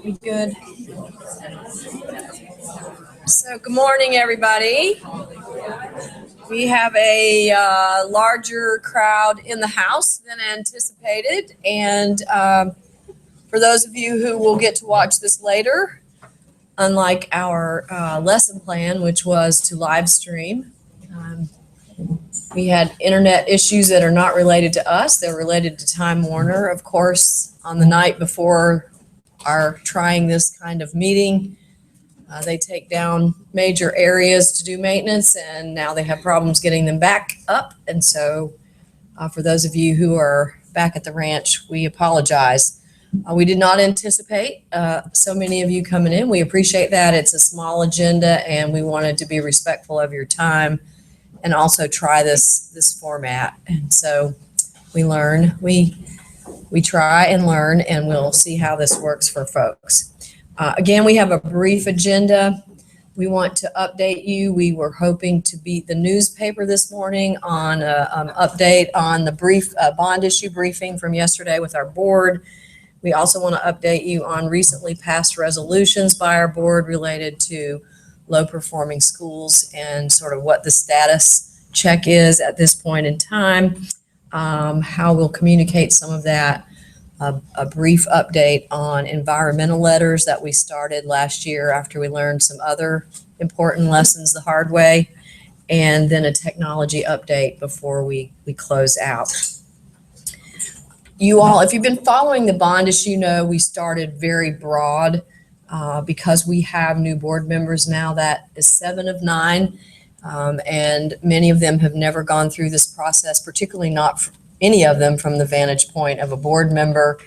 We good? So, good morning, everybody. We have a larger crowd in the house than anticipated. And for those of you who will get to watch this later, unlike our lesson plan, which was to live stream, we had internet issues that are not related to us. They're related to Time Warner. Of course, on the night before our trying this kind of meeting, they take down major areas to do maintenance, and now they have problems getting them back up. And so for those of you who are back at the ranch, we apologize. We did not anticipate so many of you coming in. We appreciate that. It's a small agenda, and we wanted to be respectful of your time and also try this format. And so we learn, we try and learn, and we'll see how this works for folks. Again, we have a brief agenda. We want to update you. We were hoping to beat the newspaper this morning on an update on the brief bond issue briefing from yesterday with our board. We also want to update you on recently passed resolutions by our board related to low performing schools and sort of what the status check is at this point in time, how we'll communicate some of that. A brief update on environmental letters that we started last year after we learned some other important lessons the hard way, and then a technology update before we close out. You all, if you've been following the bond issue, you know we started very broad because we have new board members now. That is 7 of 9, and many of them have never gone through this process, particularly not any of them from the vantage point of a board member.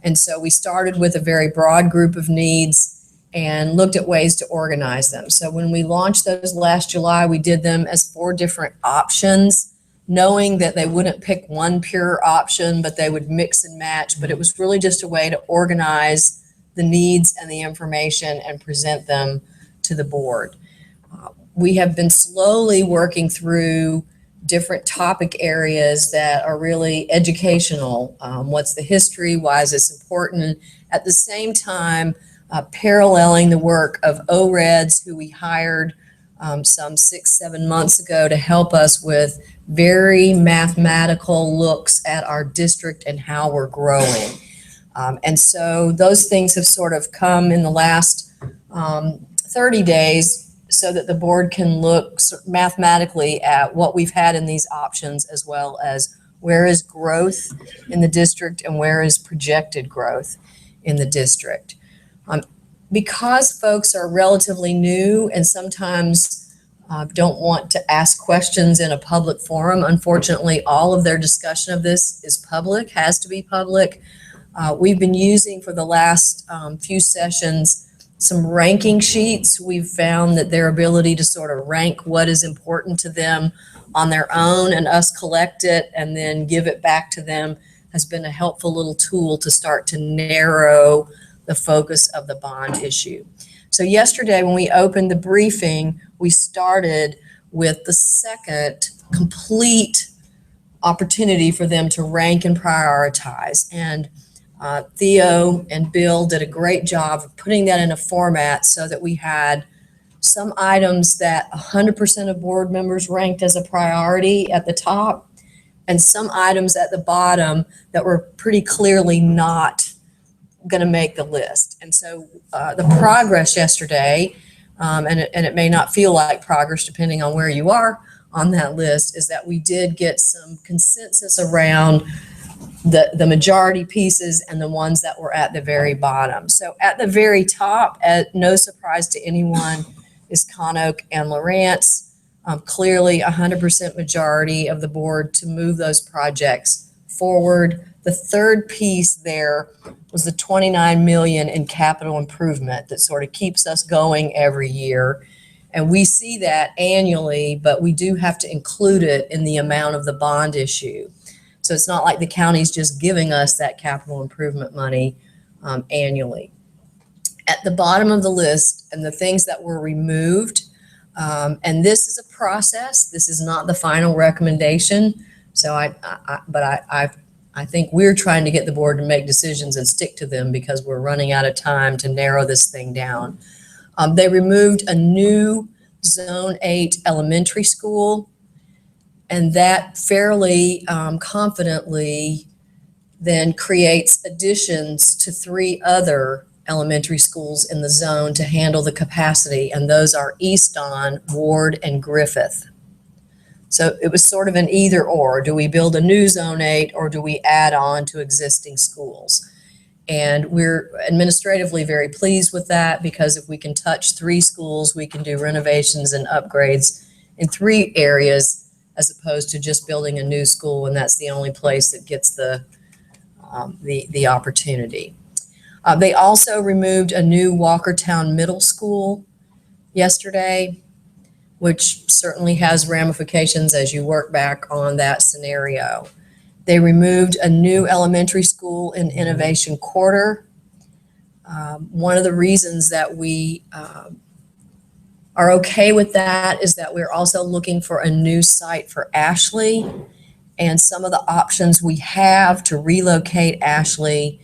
And so we started with a very broad group of needs and looked at ways to organize them. So when we launched those last July, we did them as 4 different options, knowing that they wouldn't pick one pure option, but they would mix and match. But it was really just a way to organize the needs and the information and present them to the board. We have been slowly working through different topic areas that are really educational. What's the history? Why is this important? At the same time, paralleling the work of OREDs, who we hired some 6-7 months ago to help us with very mathematical looks at our district and how we're growing. And so those things have sort of come in the last 30 days so that the board can look mathematically at what we've had in these options, as well as where is growth in the district and where is projected growth in the district. Because folks are relatively new and sometimes don't want to ask questions in a public forum, unfortunately, all of their discussion of this is public, has to be public. We've been using for the last few sessions some ranking sheets. We've found that their ability to sort of rank what is important to them on their own and us collect it and then give it back to them has been a helpful little tool to start to narrow the focus of the bond issue. So yesterday when we opened the briefing, we started with the second complete opportunity for them to rank and prioritize. And Theo and Bill did a great job of putting that in a format so that we had some items that 100% of board members ranked as a priority at the top, and some items at the bottom that were pretty clearly not going to make the list. And so the progress yesterday, and it may not feel like progress depending on where you are on that list, is that we did get some consensus around the majority pieces and the ones that were at the very bottom. So at the very top, at no surprise to anyone, is Conoke and Lawrence. Clearly 100% majority of the board to move those projects forward. The third piece there was the 29 million in capital improvement that sort of keeps us going every year. And we see that annually, but we do have to include it in the amount of the bond issue. So it's not like the county's just giving us that capital improvement money annually. At the bottom of the list, and the things that were removed, and this is a process, this is not the final recommendation. So I've I think we're trying to get the board to make decisions and stick to them because we're running out of time to narrow this thing down. They removed a new Zone 8 elementary school, and that fairly confidently then creates additions to 3 other elementary schools in the zone to handle the capacity, and those are Easton, Ward, and Griffith. So it was sort of an either or. Do we build a new Zone 8 or do we add on to existing schools? And we're administratively very pleased with that because if we can touch 3 schools, we can do renovations and upgrades in 3 areas as opposed to just building a new school, and that's the only place that gets the opportunity. They also removed a new Walkertown Middle School yesterday, which certainly has ramifications as you work back on that scenario. They removed a new elementary school in Innovation Quarter. One of the reasons that we are okay with that is that we're also looking for a new site for Ashley. And some of the options we have to relocate Ashley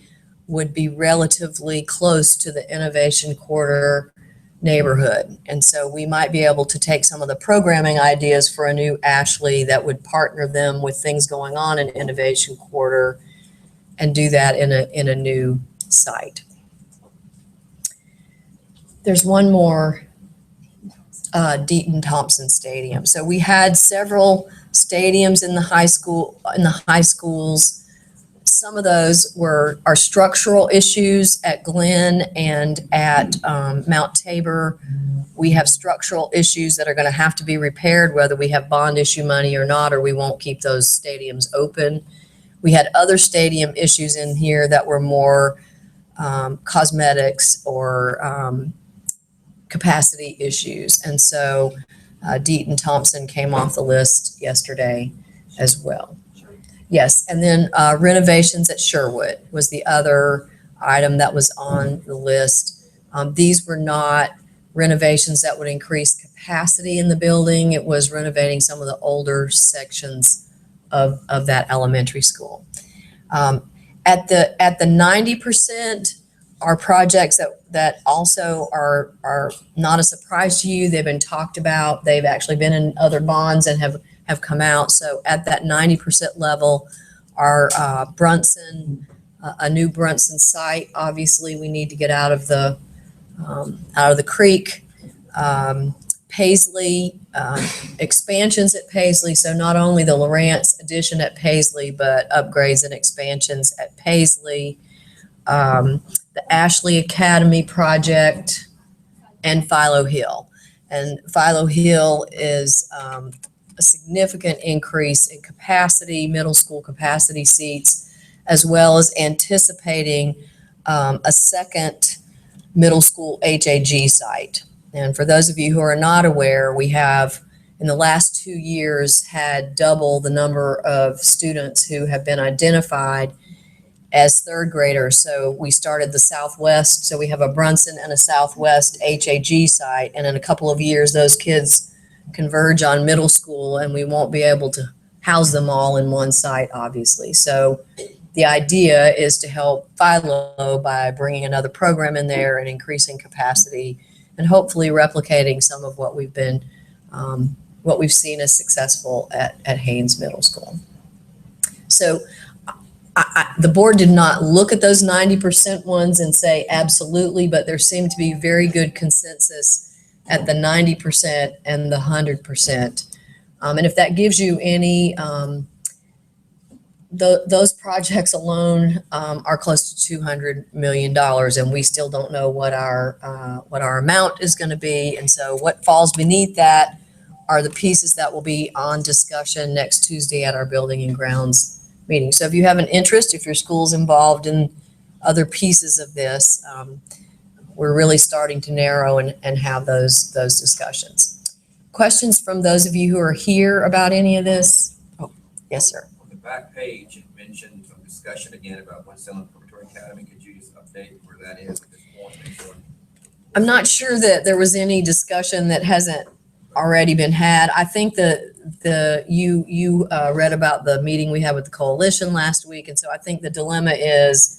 would be relatively close to the Innovation Quarter neighborhood. And so we might be able to take some of the programming ideas for a new Ashley that would partner them with things going on in Innovation Quarter and do that in a new site. There's one more, Deaton Thompson Stadium. So we had several stadiums in the high schools. Some of those are structural issues at Glenn and at Mount Tabor. We have structural issues that are going to have to be repaired, whether we have bond issue money or not, or we won't keep those stadiums open. We had other stadium issues in here that were more cosmetics or capacity issues. And so Deaton Thompson came off the list yesterday as well. Yes, and then renovations at Sherwood was the other item that was on the list. These were not renovations that would increase capacity in the building. It was renovating some of the older sections of that elementary school. At the 90% are projects that also are not a surprise to you. They've been talked about. They've actually been in other bonds and have come out. So at that 90% level are Brunson, a new Brunson site. Obviously, we need to get out of the creek. Paisley, expansions at Paisley. So not only the Lawrence addition at Paisley, but upgrades and expansions at Paisley. The Ashley Academy project and Philo Hill. And Philo Hill is a significant increase in capacity, middle school capacity seats, as well as anticipating a second middle school HAG site. And for those of you who are not aware, we have in the last 2 years had double the number of students who have been identified as third graders. So we started the Southwest. So we have a Brunson and a Southwest HAG site. And in a couple of years, those kids converge on middle school and we won't be able to house them all in one site, obviously. So the idea is to help Philo by bringing another program in there and increasing capacity and hopefully replicating some of what we've been, what we've seen as successful at Haynes Middle School. So the board did not look at those 90% ones and say absolutely, but there seemed to be very good consensus at the 90% and the 100%. And if that gives you any, those projects alone are close to $200 million, and we still don't know what our amount is going to be. And so what falls beneath that are the pieces that will be on discussion next Tuesday at our Building and Grounds meeting. So if you have an interest, if your school's involved in other pieces of this, we're really starting to narrow and have those discussions. Questions from those of you who are here about any of this? Oh, yes, sir. On the back page, it mentioned some discussion again about Winston Preparatory Academy. Could you just update where that is at this point? Make sure. I'm not sure that there was any discussion that hasn't already been had. I think the you read about the meeting we had with the coalition last week, and so I think the dilemma is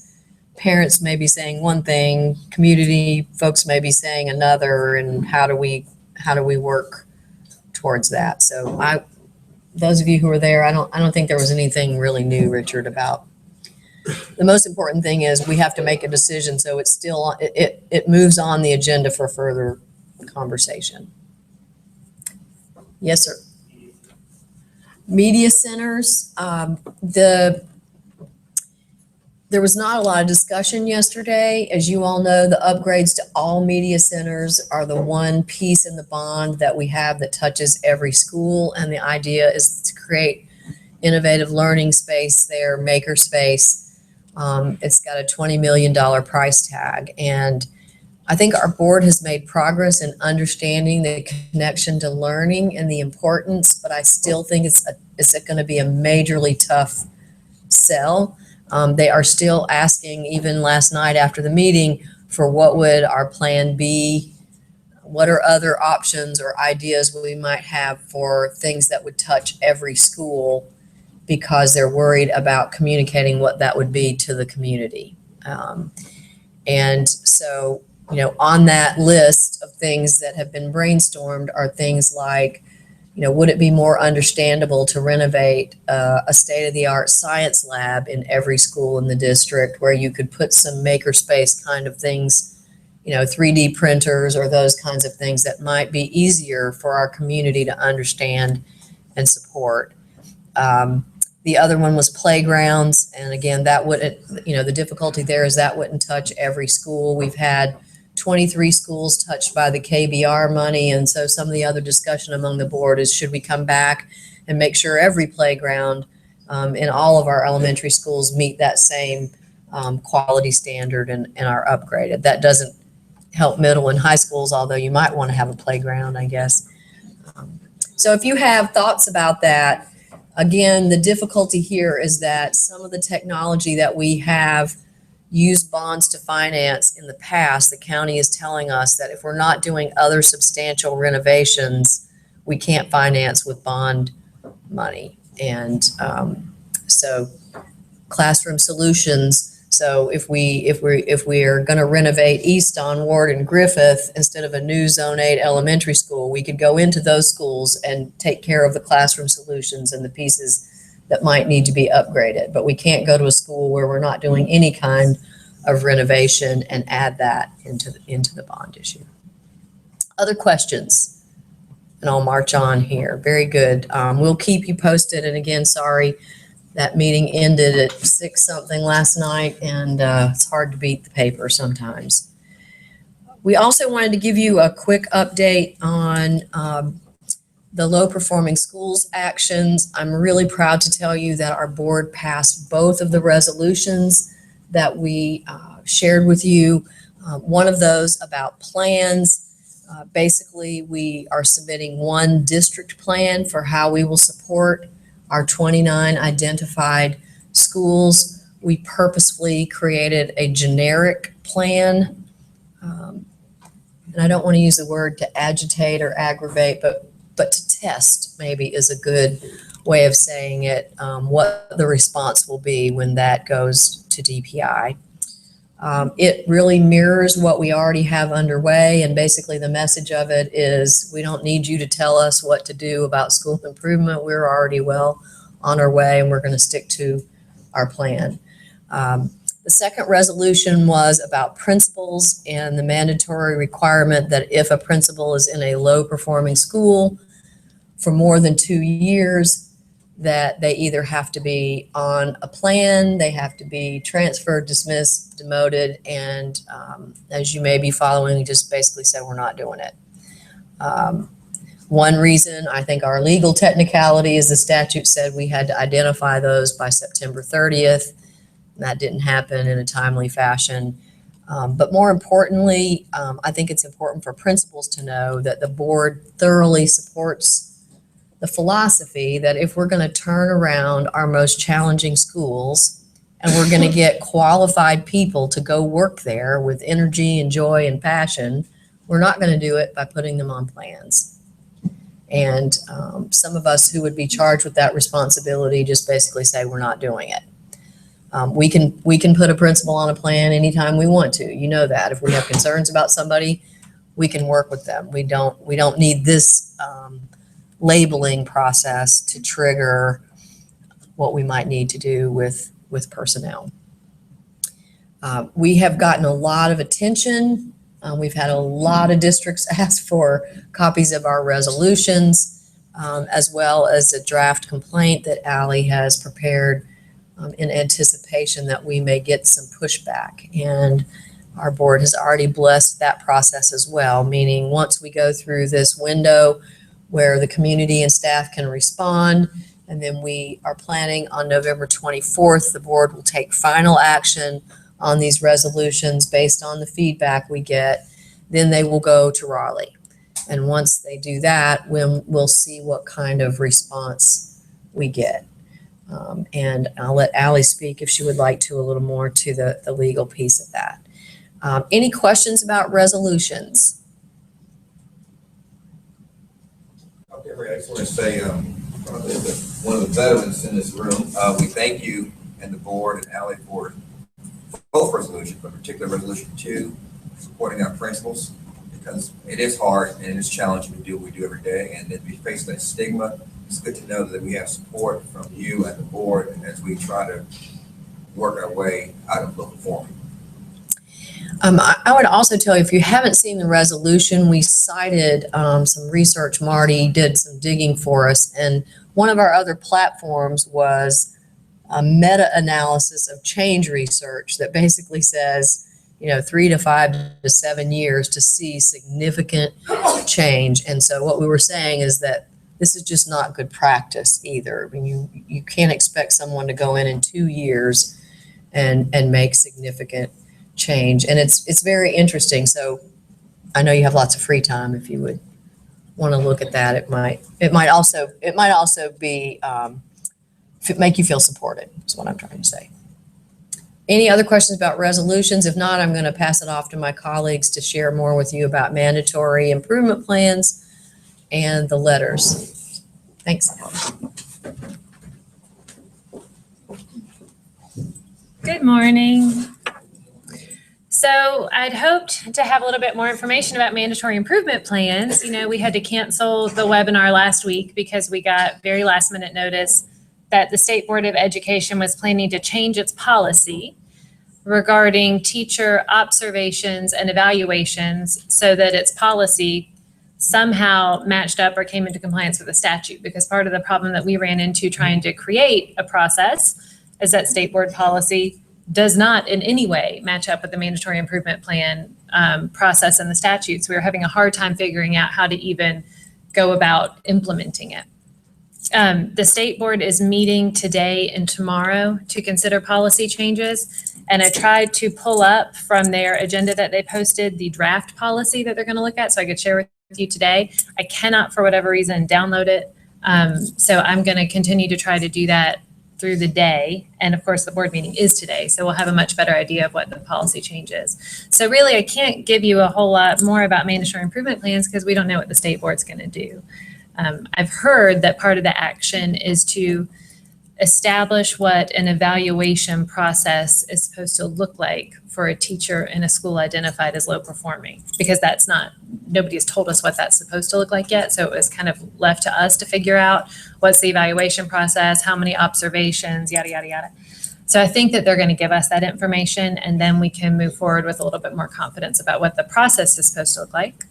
parents may be saying one thing, community folks may be saying another, and how do we work towards that? So those of you who were there, I don't think there was anything really new, Richard, about. The most important thing is we have to make a decision, so it's still it moves on the agenda for further conversation. Yes, sir. Media centers. There was not a lot of discussion yesterday. As you all know, the upgrades to all media centers are the one piece in the bond that we have that touches every school, and the idea is to create innovative learning space there, maker space. It's got a $20 million price tag, and I think our board has made progress in understanding the connection to learning and the importance, but I still think it's going to be a majorly tough sell. They are still asking, even last night after the meeting, for what would our plan be? What are other options or ideas we might have for things that would touch every school, because they're worried about communicating what that would be to the community. And so, on that list of things that have been brainstormed are things like, would it be more understandable to renovate a state-of-the-art science lab in every school in the district, where you could put some makerspace kind of things, 3D printers or those kinds of things that might be easier for our community to understand and support. The other one was playgrounds. And again, that wouldn't, the difficulty there is that wouldn't touch every school. We've had 23 schools touched by the KBR money. And so some of the other discussion among the board is, should we come back and make sure every playground in all of our elementary schools meet that same quality standard and are upgraded? That doesn't help middle and high schools, although you might want to have a playground, I guess. So if you have thoughts about that, again, the difficulty here is that some of the technology that we have used bonds to finance in the past, the county is telling us that if we're not doing other substantial renovations, we can't finance with bond money. And so Classroom Solutions. So if we are going to renovate East on Ward and Griffith instead of a new Zone 8 elementary school, we could go into those schools and take care of the Classroom Solutions and the pieces that might need to be upgraded. But we can't go to a school where we're not doing any kind of renovation and add that into the bond issue. Other questions? And I'll march on here. Very good. We'll keep you posted. And again, sorry, that meeting ended at 6 something last night, and it's hard to beat the paper sometimes. We also wanted to give you a quick update on the low performing schools actions. I'm really proud to tell you that our board passed both of the resolutions that we shared with you. One of those about plans. Basically, we are submitting one district plan for how we will support our 29 identified schools. We purposefully created a generic plan. And I don't want to use the word to agitate or aggravate, but to test maybe is a good way of saying it, what the response will be when that goes to DPI. It really mirrors what we already have underway, and basically the message of it is, we don't need you to tell us what to do about school improvement. We're already well on our way, and we're going to stick to our plan. The second resolution was about principals and the mandatory requirement that if a principal is in a low performing school for more than 2 years, that they either have to be on a plan, they have to be transferred, dismissed, demoted, and as you may be following, just basically said we're not doing it. One reason, I think our legal technicality is the statute said we had to identify those by September 30th. That didn't happen in a timely fashion. But more importantly, I think it's important for principals to know that the board thoroughly supports the philosophy that if we're going to turn around our most challenging schools and we're going to get qualified people to go work there with energy and joy and passion, we're not going to do it by putting them on plans. And some of us who would be charged with that responsibility just basically say we're not doing it. We can put a principal on a plan anytime we want to. You know that. If we have concerns about somebody, we can work with them. We don't need this labeling process to trigger what we might need to do with personnel. We have gotten a lot of attention. We've had a lot of districts ask for copies of our resolutions, as well as a draft complaint that Allie has prepared in anticipation that we may get some pushback. And our board has already blessed that process as well, meaning once we go through this window where the community and staff can respond, and then we are planning on November 24th, the board will take final action on these resolutions based on the feedback we get. Then they will go to Raleigh. And once they do that, we'll see what kind of response we get. And I'll let Allie speak if she would like to a little more to the legal piece of that. Any questions about resolutions? Okay, Ray, I just want to say, one of the veterans in this room, we thank you and the board and Allie for both resolutions, but particularly resolution 2, supporting our principals, because it is hard and it is challenging to do what we do every day, and then be faced with that stigma. It's good to know that we have support from you and the board as we try to work our way out of local performing. I would also tell you, if you haven't seen the resolution, we cited some research. Marty did some digging for us, and one of our other platforms was a meta-analysis of change research that basically says, 3 to 5 to 7 years to see significant change. And so what we were saying is that this is just not good practice either. I mean, you can't expect someone to go in 2 years and make significant change. And it's very interesting. So I know you have lots of free time. If you would want to look at that, it might also be make you feel supported, is what I'm trying to say. Any other questions about resolutions? If not, I'm going to pass it off to my colleagues to share more with you about mandatory improvement plans and the letters. Thanks. Good morning. So I'd hoped to have a little bit more information about mandatory improvement plans. We had to cancel the webinar last week because we got very last minute notice that the State Board of Education was planning to change its policy regarding teacher observations and evaluations so that its policy somehow matched up or came into compliance with the statute. Because part of the problem that we ran into trying to create a process is that State Board policy does not in any way match up with the mandatory improvement plan process and the statutes. We were having a hard time figuring out how to even go about implementing it. The State Board is meeting today and tomorrow to consider policy changes. And I tried to pull up from their agenda that they posted the draft policy that they're going to look at so I could share with you today. I cannot, for whatever reason, download it. So I'm going to continue to try to do that through the day. And of course, the board meeting is today. So we'll have a much better idea of what the policy change is. So really, I can't give you a whole lot more about mandatory improvement plans because we don't know what the State Board's going to do. I've heard that part of the action is to establish what an evaluation process is supposed to look like for a teacher in a school identified as low performing, because nobody has told us what that's supposed to look like yet. So it was kind of left to us to figure out what's the evaluation process, how many observations, yada, yada, yada. So I think that they're going to give us that information, and then we can move forward with a little bit more confidence about what the process is supposed to look like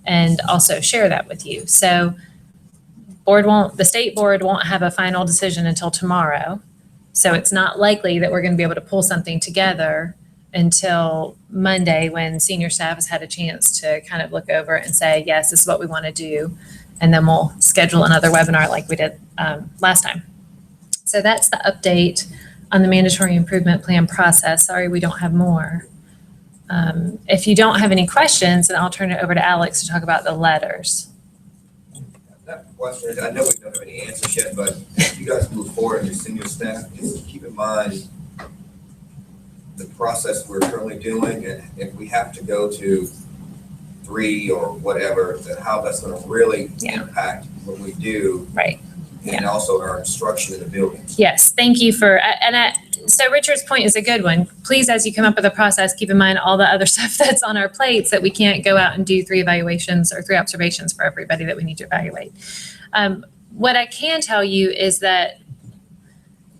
and also share that with you. So the State Board won't have a final decision until tomorrow. So it's not likely that we're going to be able to pull something together until Monday, when senior staff has had a chance to kind of look over and say, yes, this is what we want to do. And then we'll schedule another webinar like we did last time. So that's the update on the mandatory improvement plan process. Sorry, we don't have more. If you don't have any questions, then I'll turn it over to Alex to talk about the letters. That question, I know we don't have any answers yet, but if you guys move forward and your senior staff, just keep in mind the process we're currently doing, and if we have to go to 3 or whatever, that how that's going to really Yeah. impact what we do. Right. And also our instruction in the buildings. Yes, thank you for, so Richard's point is a good one. Please, as you come up with a process, keep in mind all the other stuff that's on our plates, that we can't go out and do 3 evaluations or 3 observations for everybody that we need to evaluate. What I can tell you is that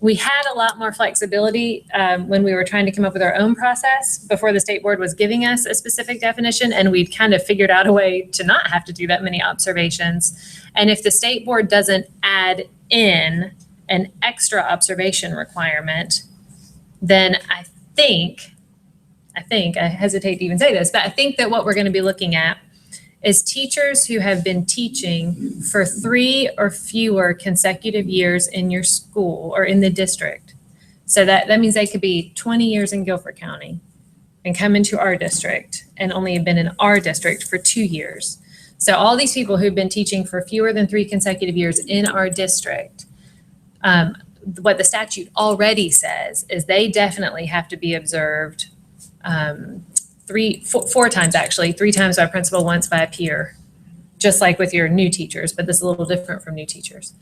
we had a lot more flexibility when we were trying to come up with our own process before the state board was giving us a specific definition, and we'd kind of figured out a way to not have to do that many observations. And if the state board doesn't add in an extra observation requirement, then I hesitate to even say this, but I think that what we're going to be looking at is teachers who have been teaching for 3 or fewer consecutive years in your school or in the district. So that means they could be 20 years in Guilford County and come into our district and only have been in our district for 2 years. So all these people who've been teaching for fewer than 3 consecutive years in our district, what the statute already says is they definitely have to be observed 4 times actually, 3 times by a principal, once by a peer, just like with your new teachers, but this is a little different from new teachers,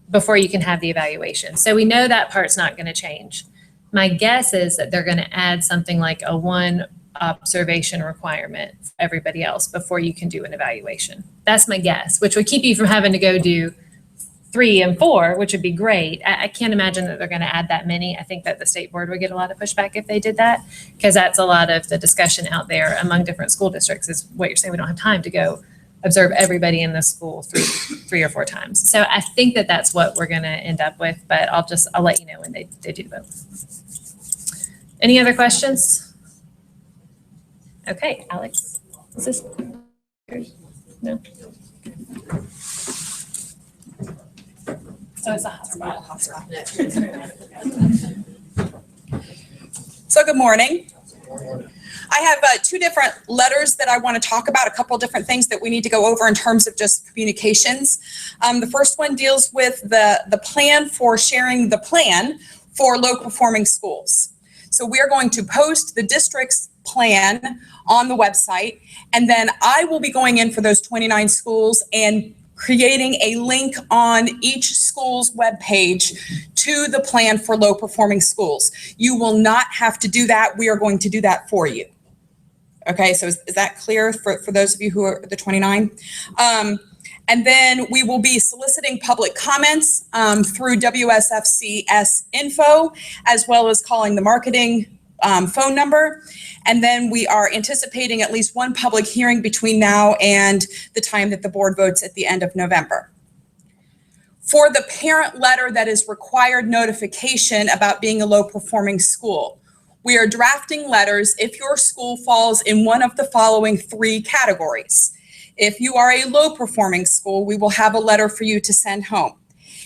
before you can have the evaluation. So we know that part's not going to change. My guess is that they're going to add something like a 1 observation requirement for everybody else before you can do an evaluation. That's my guess, which would keep you from having to go do 3 and 4, which would be great. I can't imagine that they're going to add that many. I think that the state board would get a lot of pushback if they did that, because that's a lot of the discussion out there among different school districts is what you're saying. We don't have time to go observe everybody in the school 3 or 4 times. So I think that that's what we're going to end up with, but I'll let you know when they do both. Any other questions? Okay, Alex, is this yours? No. So it's a hotspot. So good morning. I have 2 different letters that I want to talk about, a couple different things that we need to go over in terms of just communications. The first one deals with the plan for sharing the plan for low performing schools. So we are going to post the district's plan on the website, and then I will be going in for those 29 schools and creating a link on each school's webpage to the plan for low performing schools. You will not have to do that. We are going to do that for you. Okay, so is that clear for those of you who are the 29? And then we will be soliciting public comments through WSFCS info, as well as calling the marketing phone number. And then we are anticipating at least 1 public hearing between now and the time that the board votes at the end of November. For the parent letter that is required notification about being a low performing school, we are drafting letters if your school falls in one of the following 3 categories. If you are a low performing school, we will have a letter for you to send home.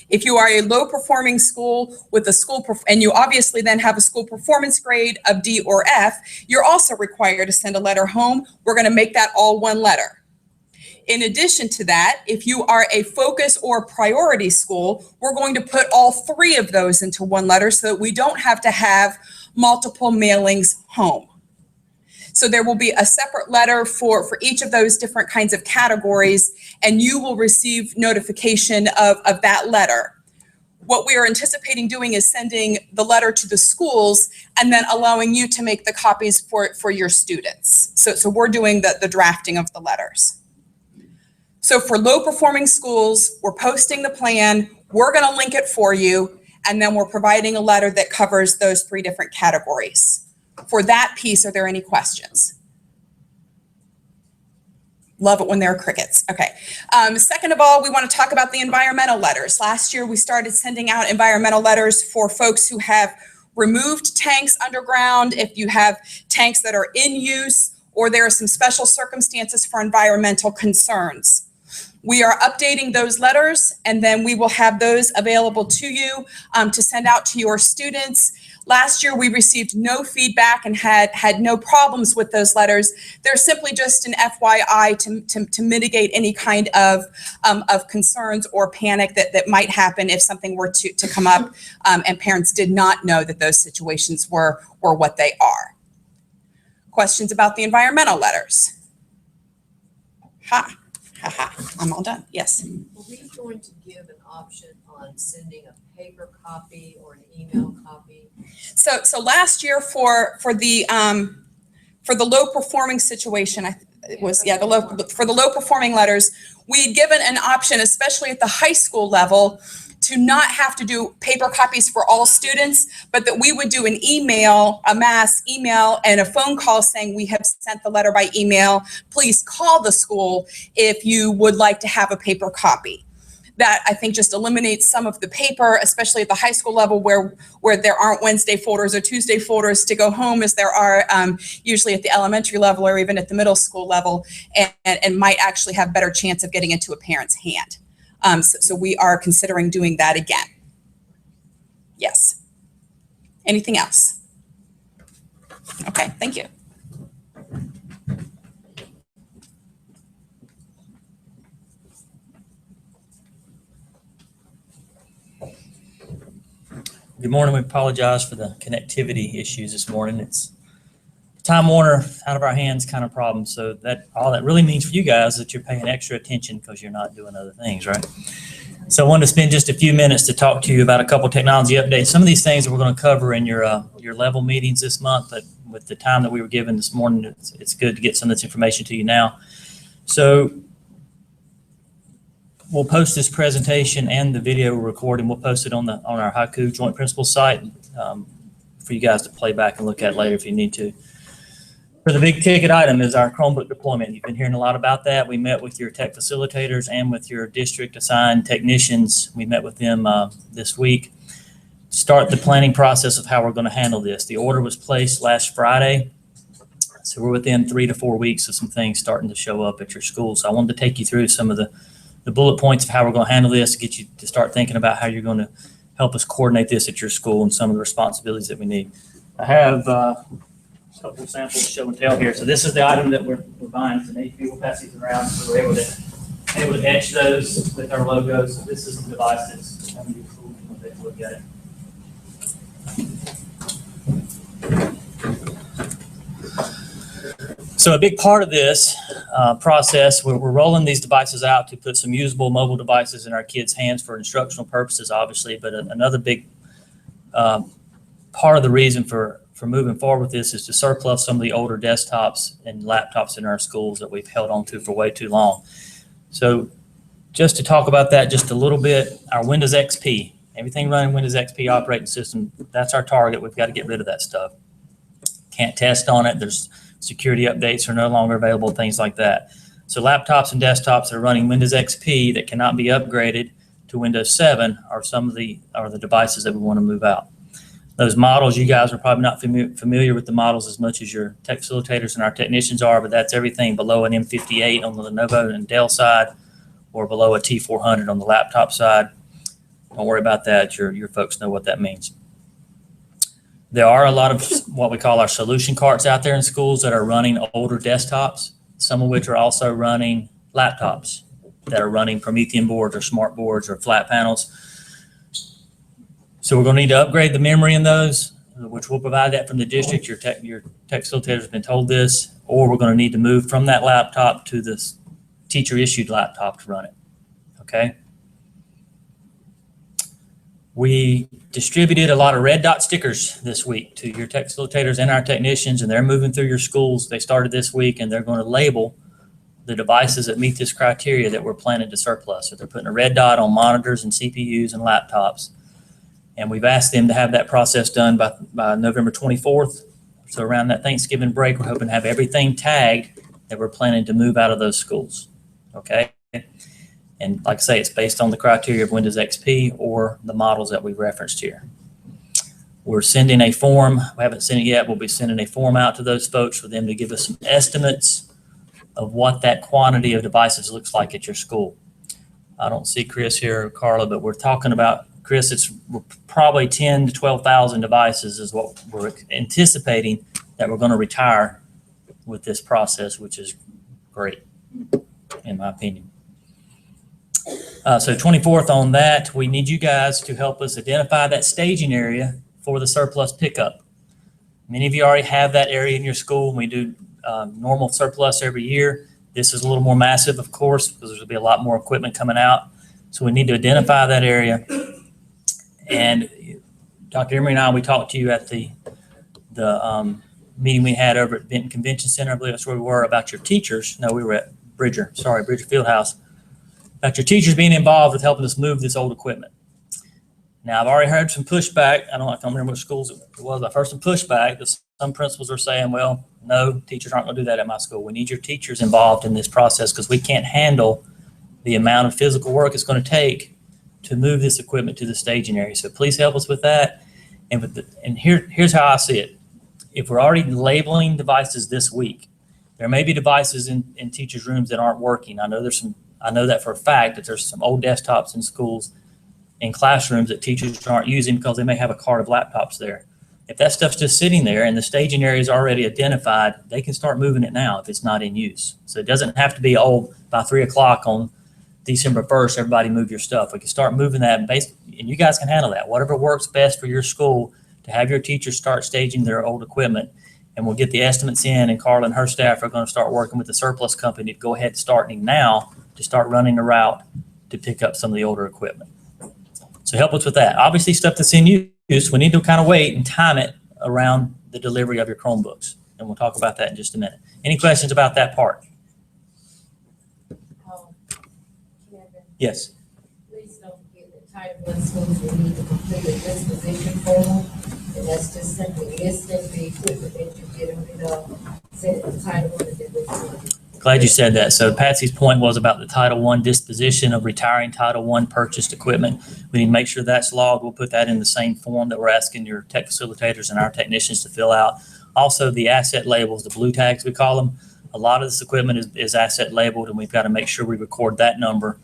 If you are a low performing school with and you obviously then have a school performance grade of D or F, you're also required to send a letter home. We're going to make that all 1 letter. In addition to that, if you are a focus or priority school, we're going to put all 3 of those into 1 letter so that we don't have to have multiple mailings home. So there will be a separate letter for each of those different kinds of categories, and you will receive notification of that letter. What we are anticipating doing is sending the letter to the schools and then allowing you to make the copies for your students. So we're doing the drafting of the letters. So for low performing schools, we're posting the plan, we're going to link it for you, and then we're providing a letter that covers those 3 different categories. For that piece, are there any questions? Love it when there are crickets. Okay. Second of all, we want to talk about the environmental letters. Last year, we started sending out environmental letters for folks who have removed tanks underground, if you have tanks that are in use, or there are some special circumstances for environmental concerns. We are updating those letters, and then we will have those available to you to send out to your students. Last year, we received no feedback and had no problems with those letters. They're simply just an FYI to mitigate any kind of concerns or panic that might happen if something were to come up and parents did not know that those situations were what they are. Questions about the environmental letters? I'm all done. Yes. Are we going to give an option on sending a paper copy or an email copy? So last year for the low performing situation, for the low performing letters, we'd given an option, especially at the high school level, to not have to do paper copies for all students, but that we would do an email, a mass email, and a phone call saying we have sent the letter by email. Please call the school if you would like to have a paper copy. That I think just eliminates some of the paper, especially at the high school level where there aren't Wednesday folders or Tuesday folders to go home as there are usually at the elementary level or even at the middle school level, and might actually have better chance of getting into a parent's hand. So we are considering doing that again. Yes. Anything else? Okay, thank you. Good morning. We apologize for the connectivity issues this morning. It's Time Warner out of our hands kind of problem. So that all that really means for you guys is that you're paying extra attention because you're not doing other things, right? So I wanted to spend just a few minutes to talk to you about a couple technology updates. Some of these things we're going to cover in your level meetings this month, but with the time that we were given this morning, it's good to get some of this information to you now. So we'll post this presentation and the video recording. We'll post it on our Haiku Joint Principals site for you guys to play back and look at later if you need to. For the big ticket item is our Chromebook deployment. You've been hearing a lot about that. We met with your tech facilitators and with your district assigned technicians. We met with them this week. Start the planning process of how we're going to handle this. The order was placed last Friday. So we're within 3 to 4 weeks of some things starting to show up at your school. So I wanted to take you through some of the bullet points of how we're going to handle this, get you to start thinking about how you're going to help us coordinate this at your school and some of the responsibilities that we need. I have a couple of samples show and tell here. So this is the item that we're buying. It's an HP. We'll pass these around. So we're able to etch those with our logos. So this is the device that's coming to your school. We'll take a look at it. So a big part of this process, we're rolling these devices out to put some usable mobile devices in our kids' hands for instructional purposes, obviously. But another big part of the reason for moving forward with this is to surplus some of the older desktops and laptops in our schools that we've held on to for way too long. So just to talk about that just a little bit, our Windows XP, everything running Windows XP operating system, that's our target. We've got to get rid of that stuff. Can't test on it. There's security updates are no longer available, things like that. So laptops and desktops that are running Windows XP that cannot be upgraded to Windows 7 are some of the devices that we want to move out. Those models, you guys are probably not familiar with the models as much as your tech facilitators and our technicians are, but that's everything below an M58 on the Lenovo and Dell side or below a T400 on the laptop side. Don't worry about that. Your folks know what that means. There are a lot of what we call our solution carts out there in schools that are running older desktops, some of which are also running laptops that are running Promethean boards or smart boards or flat panels. So we're going to need to upgrade the memory in those, which we'll provide that from the district. Your tech facilitator has been told this, or we're going to need to move from that laptop to this teacher-issued laptop to run it. Okay. We distributed a lot of red dot stickers this week to your tech facilitators and our technicians, and they're moving through your schools. They started this week, and they're going to label the devices that meet this criteria that we're planning to surplus. So they're putting a red dot on monitors and CPUs and laptops. And we've asked them to have that process done by November 24th. So around that Thanksgiving break, we're hoping to have everything tagged that we're planning to move out of those schools. Okay. And like I say, it's based on the criteria of Windows XP or the models that we referenced here. We're sending a form. We haven't sent it yet. We'll be sending a form out to those folks for them to give us some estimates of what that quantity of devices looks like at your school. I don't see Chris here or Carla, but we're talking about, Chris, it's probably 10 to 12,000 devices is what we're anticipating that we're going to retire with this process, which is great, in my opinion. So 24th on that, we need you guys to help us identify that staging area for the surplus pickup. Many of you already have that area in your school. We do normal surplus every year. This is a little more massive, of course, because there's gonna be a lot more equipment coming out. So we need to identify that area. And Dr. Emery and I, we talked to you at the meeting we had over at Benton Convention Center. I believe that's where we were, about your teachers. No, we were at Bridger Fieldhouse. About your teachers being involved with helping us move this old equipment. Now, I've already heard some pushback. I don't remember what schools it was. I've heard some pushback. Some principals are saying, well, no, teachers aren't going to do that at my school. We need your teachers involved in this process because we can't handle the amount of physical work it's going to take to move this equipment to the staging area. So please help us with that. And here's how I see it. If we're already labeling devices this week, there may be devices in teachers' rooms that aren't working. I know that for a fact that there's some old desktops in schools, in classrooms that teachers aren't using because they may have a cart of laptops there. If that stuff's just sitting there and the staging area is already identified, they can start moving it now if it's not in use. So it doesn't have to be, by 3 o'clock on December 1st, everybody move your stuff. We can start moving that, and you guys can handle that. Whatever works best for your school to have your teachers start staging their old equipment. And we'll get the estimates in, and Carla and her staff are going to start working with the surplus company to go ahead and starting now to start running the route to pick up some of the older equipment. So help us with that. Obviously, stuff that's in use, we need to kind of wait and time it around the delivery of your Chromebooks. And we'll talk about that in just a minute. Any questions about that part? Kevin, Yes. please don't forget that Title I schools will need to complete a disposition form. And that's just simply listing the equipment that you're getting rid of, set the title of the disposition. Glad you said that. So Patsy's point was about the Title I disposition of retiring Title I purchased equipment. We need to make sure that's logged. We'll put that in the same form that we're asking your tech facilitators and our technicians to fill out. Also, the asset labels, the blue tags we call them. A lot of this equipment is asset labeled, and we've got to make sure we record that number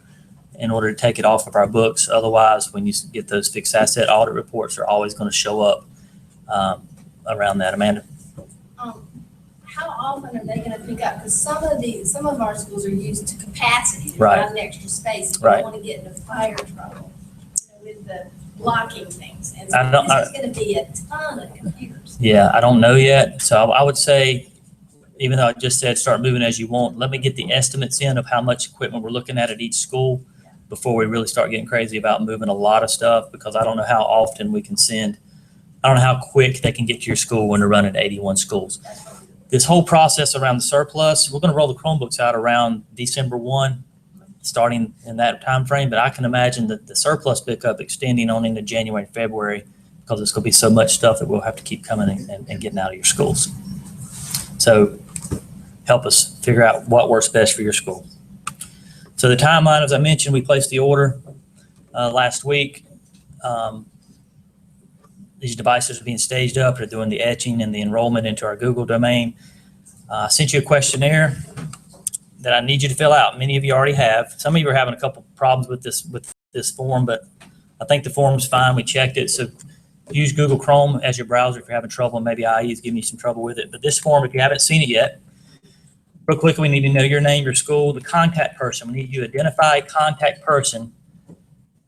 in order to take it off of our books. Otherwise, when you get those fixed asset audit reports, they're always going to show up around that. Amanda? How often are they gonna pick up? Because some of our schools are used to capacity, to Right. provide an extra space. You Right. don't wanna get into fire trouble, with the blocking things. And I don't- this is gonna be a ton of computers. Yeah, I don't know yet. So I would say, even though I just said start moving as you want, let me get the estimates in of how much equipment we're looking at each school before we really start getting crazy about moving a lot of stuff, because I don't know how often we can send. I don't know how quick they can get to your school when they're running 81 schools. This whole process around the surplus, we're going to roll the Chromebooks out around December 1, starting in that time frame. But I can imagine that the surplus pickup extending on into January, February, because it's going to be so much stuff that we'll have to keep coming and getting out of your schools. So help us figure out what works best for your school. So the timeline, as I mentioned, we placed the order last week. These devices are being staged up. They're doing the etching and the enrollment into our Google domain. I sent you a questionnaire that I need you to fill out. Many of you already have. Some of you are having a couple problems with this form, but I think the form's fine. We checked it. So use Google Chrome as your browser if you're having trouble. Maybe IE is giving you some trouble with it. But this form, if you haven't seen it yet, real quick, we need to know your name, your school, the contact person. We need you to identify a contact person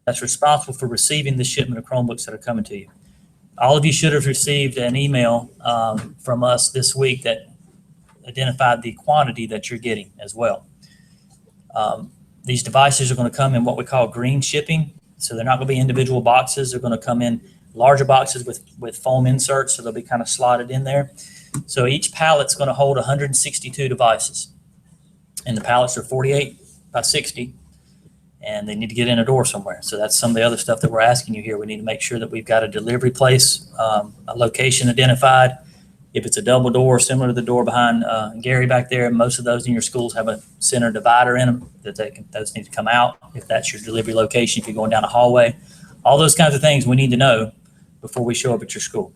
that's responsible for receiving the shipment of Chromebooks that are coming to you. All of you should have received an email from us this week that identified the quantity that you're getting as well. These devices are going to come in what we call green shipping. So they're not going to be individual boxes. They're going to come in larger boxes with foam inserts, so they'll be kind of slotted in there. So each pallet's going to hold 162 devices. And the pallets are 48 by 60. And they need to get in a door somewhere. So that's some of the other stuff that we're asking you here. We need to make sure that we've got a delivery place, a location identified. If it's a double door, similar to the door behind Gary back there, most of those in your schools have a center divider in them that those need to come out. If that's your delivery location, if you're going down a hallway, all those kinds of things we need to know before we show up at your school.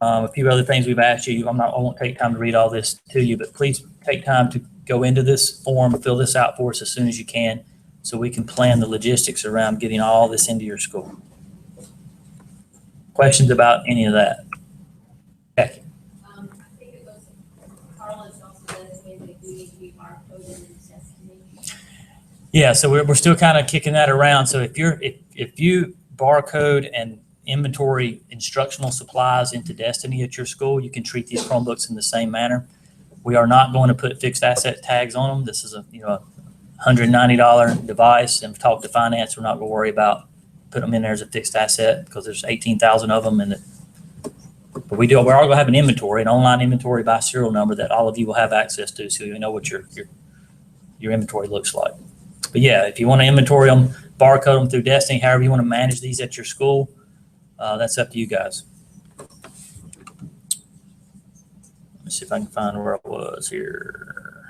A few other things we've asked you. I won't take time to read all this to you, but please take time to go into this form, fill this out for us as soon as you can, so we can plan the logistics around getting all this into your school. Questions about any of that? Jackie? I think it was, Carlos also designated that we need to be barcoded and tested. Yeah, so we're still kind of kicking that around. So if you barcode and inventory instructional supplies into Destiny at your school, you can treat these Chromebooks in the same manner. We are not going to put fixed asset tags on them. This is a $190 device, and talk to finance. We're not going to worry about putting them in there as a fixed asset because there's 18,000 of them. But we're all going to have an inventory, an online inventory by serial number that all of you will have access to, so you know what your inventory looks like. But yeah, if you want to inventory them, barcode them through Destiny, however you want to manage these at your school, that's up to you guys. Let me see if I can find where I was here.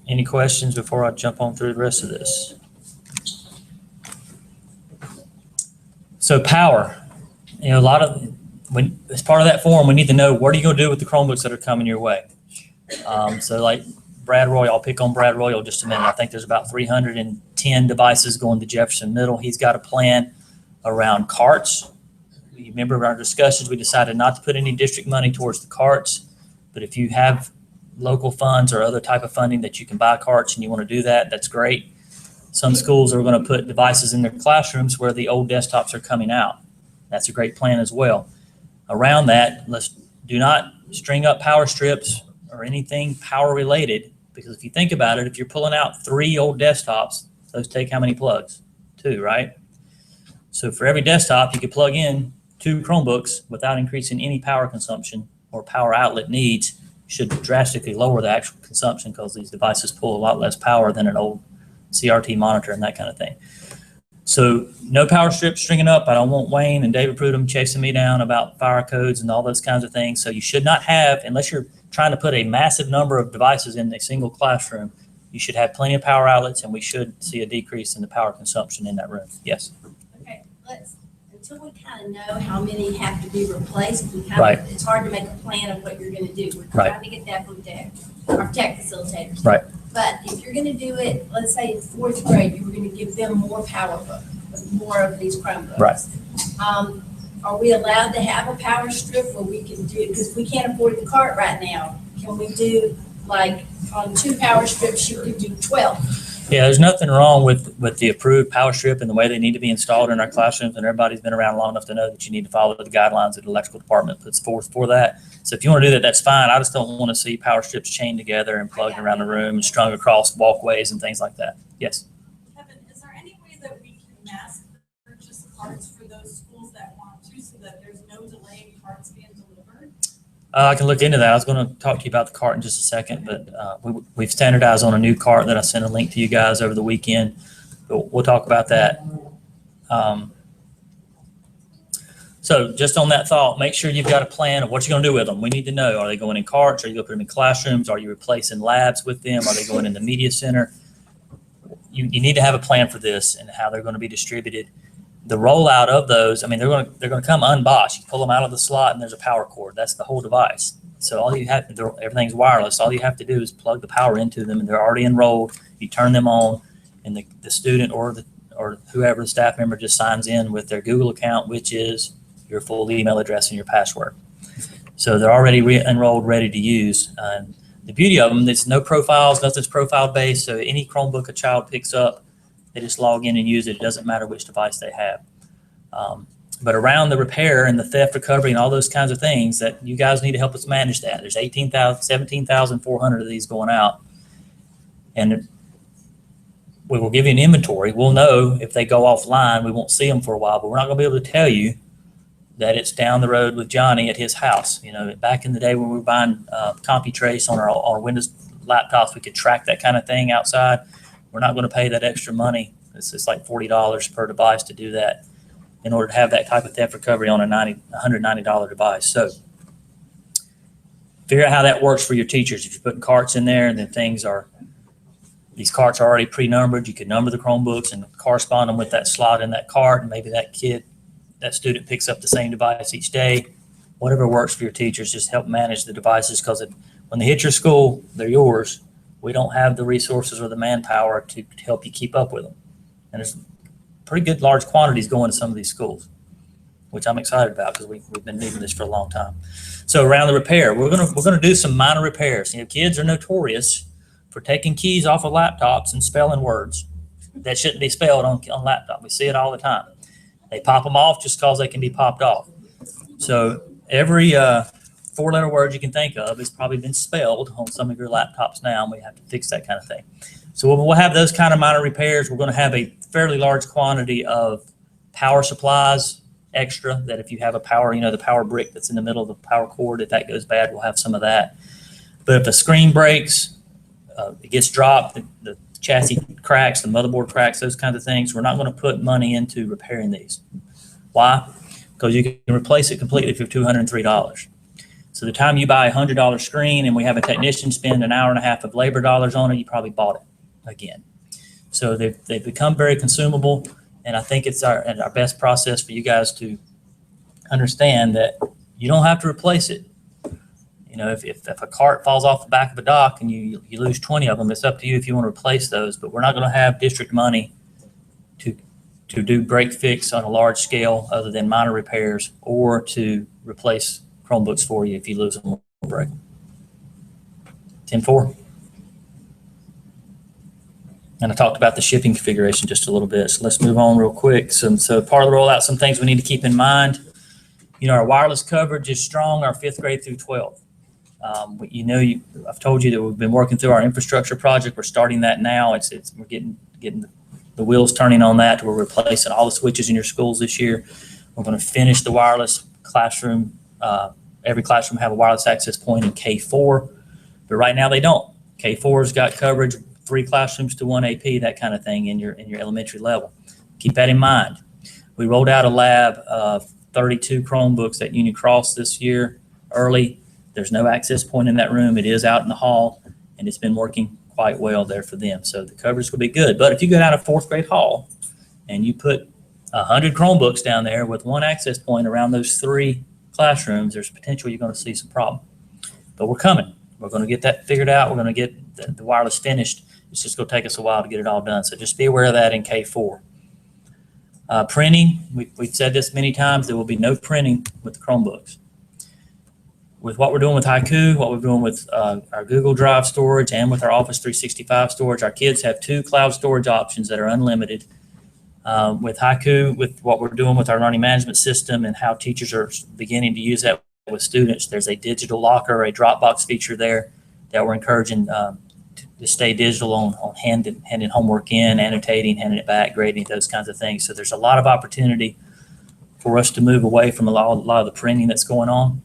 Any questions before I jump on through the rest of this? So power, a lot of, as part of that form, we need to know what are you going to do with the Chromebooks that are coming your way. So like Brad Royal, I'll pick on Brad Royal just a minute. I think there's about 310 devices going to Jefferson Middle. He's got a plan around carts. You remember our discussions, we decided not to put any district money towards the carts, but if you have local funds or other type of funding that you can buy carts and you want to do that, that's great. Some schools are going to put devices in their classrooms where the old desktops are coming out. That's a great plan as well. Around that, let's do not string up power strips or anything power related, because if you think about it, if you're pulling out 3 old desktops, those take how many plugs? 2, right? So for every desktop, you could plug in 2 Chromebooks without increasing any power consumption or power outlet needs. Should drastically lower the actual consumption because these devices pull a lot less power than an old CRT monitor and that kind of thing. So no power strips stringing up. I don't want Wayne and David Prudhomme chasing me down about fire codes and all those kinds of things. So you should not have, unless you're trying to put a massive number of devices in a single classroom, you should have plenty of power outlets, and we should see a decrease in the power consumption in that room. Yes. Okay, until we kind of know how many have to be replaced, Right. It's hard to make a plan of what you're going to do. We're Right. trying to get that from our tech facilitators. Right. But if you're going to do it, let's say in 4th grade, you were going to give them more more of these Chromebooks. Right. Are we allowed to have a power strip where we can do, because we can't afford the cart right now, can we do like on 2 power strips, you could do 12? Yeah, there's nothing wrong with the approved power strip and the way they need to be installed in our classrooms, and everybody's been around long enough to know that you need to follow the guidelines that the electrical department puts forth for that. So if you want to do that, that's fine. I just don't want to see power strips chained together and plugged around the room and strung across walkways and things like that. Yes. Kevin, is there any way that we can mass purchase carts for those schools that want to, so that there's no delay in carts being delivered? I can look into that. I was going to talk to you about the cart in just a second, but we've standardized on a new cart that I sent a link to you guys over the weekend. But we'll talk about that. So just on that thought, make sure you've got a plan of what you're going to do with them. We need to know, are they going in carts? Are you going to put them in classrooms? Are you replacing labs with them? Are they going in the media center? You need to have a plan for this and how they're going to be distributed. The rollout of those, I mean, they're going to come unboxed. You pull them out of the slot and there's a power cord. That's the whole device. So all you have, everything's wireless. All you have to do is plug the power into them, and they're already enrolled. You turn them on, and the student or whoever the staff member just signs in with their Google account, which is your full email address and your password. So they're already enrolled, ready to use. The beauty of them, there's no profiles, nothing's profile based. So any Chromebook a child picks up, they just log in and use it. It doesn't matter which device they have. But around the repair and the theft recovery and all those kinds of things, that you guys need to help us manage that. There's 17,400 of these going out. And we will give you an inventory. We'll know if they go offline. We won't see them for a while, but we're not going to be able to tell you that it's down the road with Johnny at his house. You know, back in the day when we were buying CompuTrace on our Windows laptops, we could track that kind of thing outside. We're not going to pay that extra money. It's like $40 per device to do that in order to have that type of theft recovery on a $190 device. So figure out how that works for your teachers. If you're putting carts in there and then these carts are already pre-numbered, you can number the Chromebooks and correspond them with that slot in that cart, and maybe that student picks up the same device each day. Whatever works for your teachers, just help manage the devices, because when they hit your school, they're yours. We don't have the resources or the manpower to help you keep up with them. And there's pretty good large quantities going to some of these schools, which I'm excited about because we've been needing this for a long time. So around the repair, we're gonna do some minor repairs. You know, kids are notorious for taking keys off of laptops and spelling words that shouldn't be spelled on laptop. We see it all the time. They pop them off just because they can be popped off. So every four-letter word you can think of has probably been spelled on some of your laptops now, and we have to fix that kind of thing. So we'll have those kind of minor repairs. We're going to have a fairly large quantity of power supplies extra, that if you have a power, the power brick that's in the middle of the power cord, if that goes bad, we'll have some of that. But if the screen breaks, it gets dropped, the chassis cracks, the motherboard cracks, those kinds of things, we're not going to put money into repairing these. Why? Because you can replace it completely for $203. So the time you buy a $100 screen and we have a technician spend an hour and a half of labor dollars on it, you probably bought it again. So they've become very consumable, and I think it's our best process for you guys to understand that you don't have to replace it. If a cart falls off the back of a dock and you lose 20 of them, it's up to you if you want to replace those, but we're not going to have district money to do break fix on a large scale other than minor repairs, or to replace Chromebooks for you if you lose them or break. 10-4. And I talked about the shipping configuration just a little bit, so let's move on real quick. So part of the rollout, some things we need to keep in mind. Our wireless coverage is strong, our 5th grade through 12th. I've told you that we've been working through our infrastructure project. We're starting that now. We're getting the wheels turning on that. We're replacing all the switches in your schools this year. We're going to finish the wireless classroom. Every classroom have a wireless access point in K4, but right now they don't. K4's got coverage, 3 classrooms to 1 AP, that kind of thing in your elementary level. Keep that in mind. We rolled out a lab of 32 Chromebooks at Union Cross this year early. There's no access point in that room. It is out in the hall, and it's been working quite well there for them. So the coverage will be good. But if you go down a 4th grade hall and you put 100 Chromebooks down there with 1 access point around those 3 classrooms, there's potential you're going to see some problem. But we're coming. We're going to get that figured out. We're going to get the wireless finished. It's just going to take us a while to get it all done. So just be aware of that in K4. Printing, we've said this many times, there will be no printing with the Chromebooks. With what we're doing with Haiku, what we're doing with our Google Drive storage, and with our Office 365 storage, our kids have 2 cloud storage options that are unlimited. With Haiku, with what we're doing with our learning management system and how teachers are beginning to use that with students, there's a digital locker, a Dropbox feature there that we're encouraging to stay digital on handing homework in, annotating, handing it back, grading, those kinds of things. So there's a lot of opportunity for us to move away from a lot of the printing that's going on.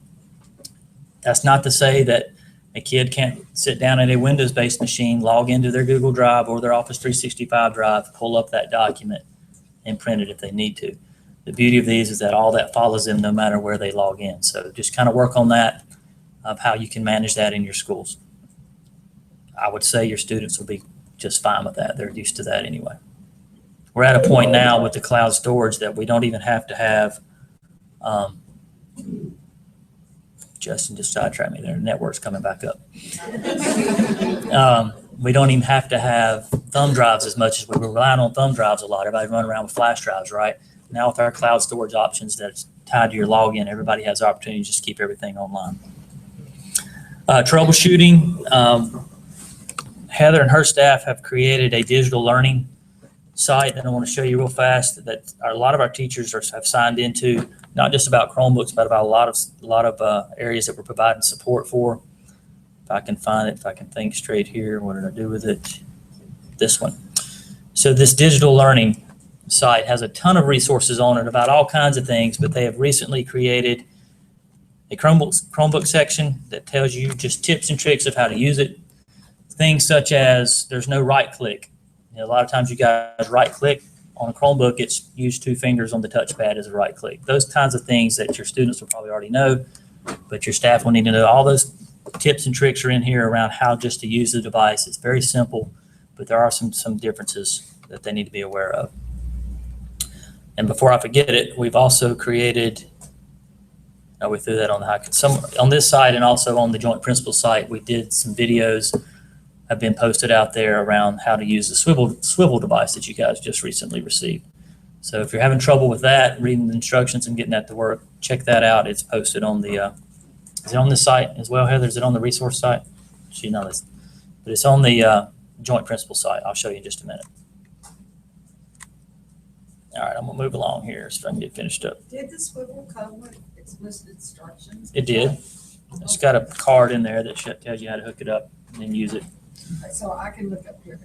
That's not to say that a kid can't sit down at a Windows-based machine, log into their Google Drive or their Office 365 drive, pull up that document, and print it if they need to. The beauty of these is that all that follows them no matter where they log in. So just kind of work on that, of how you can manage that in your schools. I would say your students will be just fine with that. They're used to that anyway. We're at a point now with the cloud storage that we don't even have to have Justin just sidetracked me there. Network's coming back up. We don't even have to have thumb drives as much as we were relying on thumb drives a lot. Everybody's running around with flash drives, right? Now with our cloud storage options that's tied to your login, everybody has the opportunity to just keep everything online. Troubleshooting. Heather and her staff have created a digital learning site that I want to show you real fast that a lot of our teachers have signed into, not just about Chromebooks, but about a lot of areas that we're providing support for. If I can find it, if I can think straight here, what did I do with it? This one. So this digital learning site has a ton of resources on it about all kinds of things, but they have recently created a Chromebook section that tells you just tips and tricks of how to use it. Things such as there's no right click. A lot of times you guys right click on a Chromebook, it's use 2 fingers on the touchpad as a right click. Those kinds of things that your students will probably already know, but your staff will need to know. All those tips and tricks are in here around how just to use the device. It's very simple, but there are some differences that they need to be aware of. And before I forget it, we've also created, we threw that on the on this site and also on the Joint Principal site, we did some videos have been posted out there around how to use the swivel device that you guys just recently received. So if you're having trouble with that, reading the instructions and getting that to work, check that out. It's posted on the, is it on the site as well, Heather? Is it on the resource site? She knows, but it's on the Joint Principal site. I'll show you in just a minute. All right, I'm gonna move along here so I can get finished up. Did the swivel come with explicit instructions? It did. It's got a card in there that tells you how to hook it up and then use it. So I can look up here.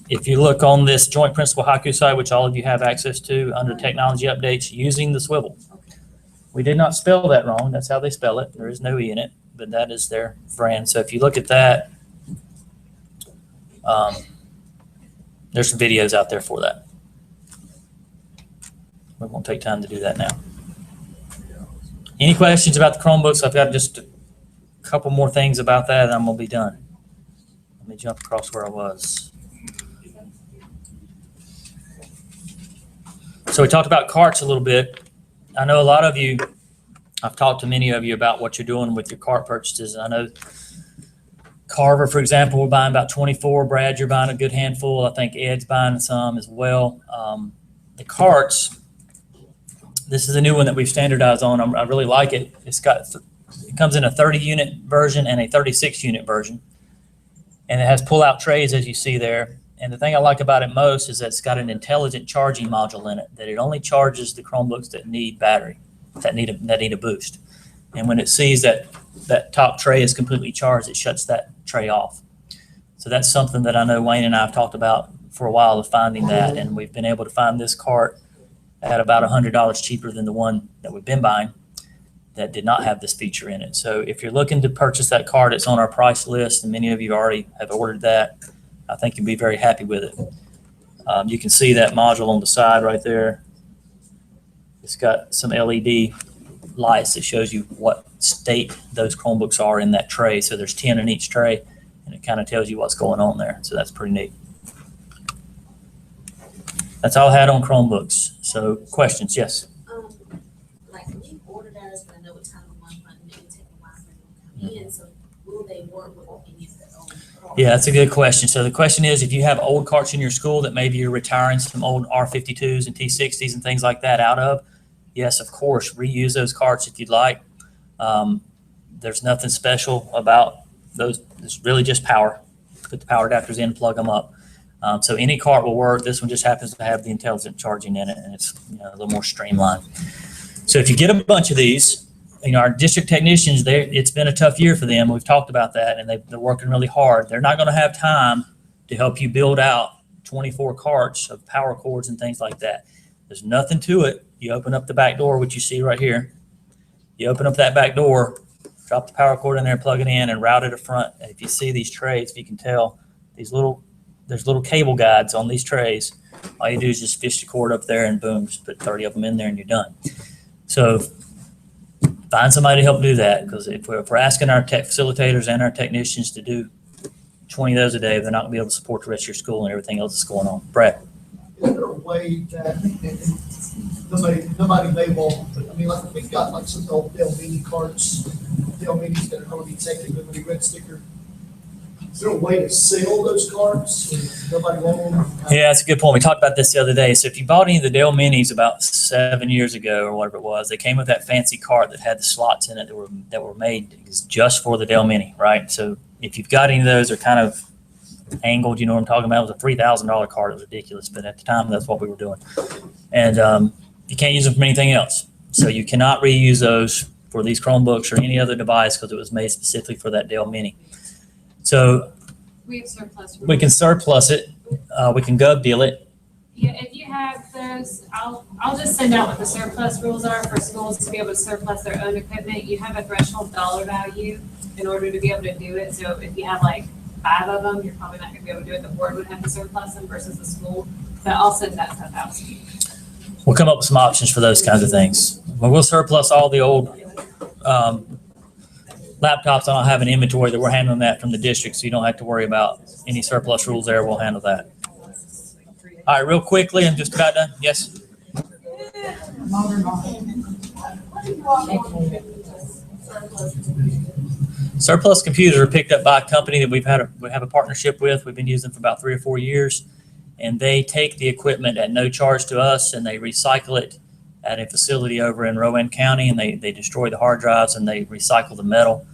If you look on this joint principal Haiku site, which all of you have access to under technology updates, using the swivel. We did not spell that wrong. That's how they spell it. There is no E in it, but that is their brand. So if you look at that, there's some videos out there for that. We won't take time to do that now. Any questions about the Chromebooks? I've got just a couple more things about that and I'm gonna be done. Let me jump across where I was. So we talked about carts a little bit. I know a lot of you, I've talked to many of you about what you're doing with your cart purchases. I know Carver, for example, we're buying about 24. Brad, you're buying a good handful. I think Ed's buying some as well. The carts, this is a new one that we've standardized on. I really like it. It comes in a 30-unit version and a 36-unit version. And it has pull-out trays, as you see there. And the thing I like about it most is that it's got an intelligent charging module in it, that it only charges the Chromebooks that need battery, that need a boost. And when it sees that top tray is completely charged, it shuts that tray off. So that's something that I know Wayne and I have talked about for a while, of finding that. And we've been able to find this cart at about $100 cheaper than the one that we've been buying that did not have this feature in it. So if you're looking to purchase that cart, it's on our price list, and many of you already have ordered that. I think you'll be very happy with it. You can see that module on the side right there. It's got some LED lights that shows you what state those Chromebooks are in that tray. So there's 10 in each tray, and it kind of tells you what's going on there. So that's pretty neat. That's all I had on Chromebooks. So questions? Yes. Like when you order those, but I know it's kind of a month, maybe take a while for them to come in. So will they work with any of their own cards? Yeah, that's a good question. So the question is, if you have old carts in your school that maybe you're retiring some old R52s and T60s and things like that out of, yes, of course, reuse those carts if you'd like. There's nothing special about those. It's really just power. Put the power adapters in, plug them up. So any cart will work. This one just happens to have the intelligent charging in it, and it's a little more streamlined. So if you get a bunch of these, our district technicians, it's been a tough year for them. We've talked about that, and they're working really hard. They're not going to have time to help you build out 24 carts of power cords and things like that. There's nothing to it. You open up the back door, which you see right here. You open up that back door, drop the power cord in there, plug it in, and route it to front. And if you see these trays, if you can tell, there's little cable guides on these trays. All you do is just fish the cord up there and boom, just put 30 of them in there and you're done. So find somebody to help do that, because if we're asking our tech facilitators and our technicians to do 20 of those a day, they're not going to be able to support the rest of your school and everything else that's going on. Brett. Is there a way that, and nobody may want, but I mean, like, we've got like some old Dell Mini carts, Dell Minis that are going to be taking the little red sticker. Is there a way to sell those carts? If nobody want them? Yeah, that's a good point. We talked about this the other day. So if you bought any of the Dell Minis about 7 years ago or whatever it was, they came with that fancy cart that had the slots in it that were made just for the Dell Mini, right? So if you've got any of those, they're kind of angled, you know what I'm talking about. It was a $3,000 cart. It was ridiculous, but at the time, that's what we were doing. And you can't use them for anything else. So you cannot reuse those for these Chromebooks or any other device because it was made specifically for that Dell Mini. So We have surplus. we can surplus it. We can gov deal it. Yeah, if you have those, I'll just send out what the surplus rules are for schools to be able to surplus their own equipment. You have a threshold dollar value in order to be able to do it. So if you have like 5 of them, you're probably not gonna be able to do it. The board would have to surplus them versus the school. But I'll send that stuff out to you. We'll come up with some options for those kinds of things. But we'll surplus all the old laptops. I don't have an inventory that we're handling that from the district, so you don't have to worry about any surplus rules there. We'll handle that. All right, real quickly, I'm just about done. Yes? Surplus computers are picked up by a company that we have a partnership with. We've been using for about 3 or 4 years, and they take the equipment at no charge to us, and they recycle it at a facility over in Rowan County, and they destroy the hard drives and they recycle the metal.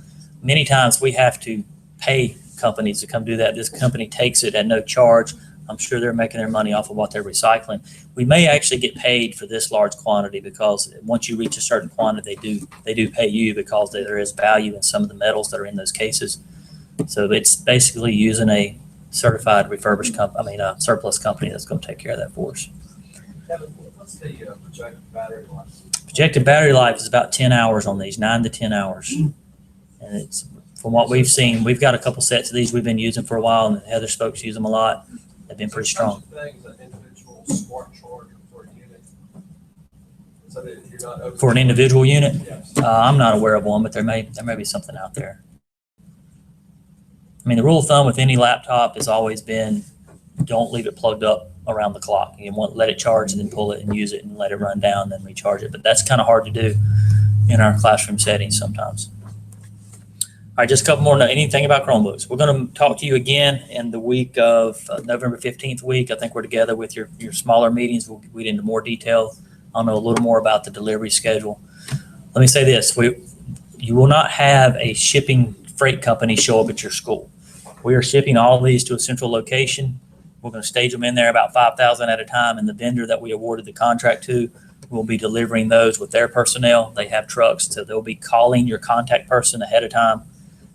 Many times we have to pay companies to come do that. This company takes it at no charge. I'm sure they're making their money off of what they're recycling. We may actually get paid for this large quantity because once you reach a certain quantity, they do pay you because there is value in some of the metals that are in those cases. So it's basically using a certified refurbished surplus company that's going to take care of that for us. Kevin, what's the projected battery life? Projected battery life is about 10 hours on these, 9 to 10 hours. And it's, from what we've seen, we've got a couple sets of these we've been using for a while, and Heather's folks use them a lot. They've been pretty strong. Things, an individual smart charger for a unit. So that you're not For an individual unit, Yes. I'm not aware of one, but there may be something out there. I mean, the rule of thumb with any laptop has always been, don't leave it plugged up around the clock. You want let it charge and then pull it and use it and let it run down, then recharge it. But that's kind of hard to do in our classroom settings sometimes. All right, just a couple more. Anything about Chromebooks? We're going to talk to you again in the week of November 15th week. I think we're together with your smaller meetings. We'll get into more detail. I'll know a little more about the delivery schedule. Let me say this. You will not have a shipping freight company show up at your school. We are shipping all of these to a central location. We're going to stage them in there about 5,000 at a time, and the vendor that we awarded the contract to will be delivering those with their personnel. They have trucks, so they'll be calling your contact person ahead of time,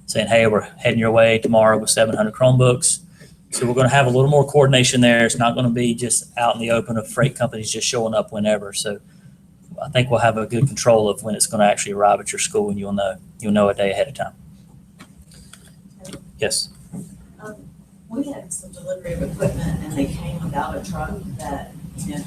saying, hey, we're heading your way tomorrow with 700 Chromebooks. So we're going to have a little more coordination there. It's not going to be just out in the open of freight companies just showing up whenever. So I think we'll have a good control of when it's going to actually arrive at your school, and you'll know a day ahead of time. Yes. We had some delivery of equipment and they came without a truck that,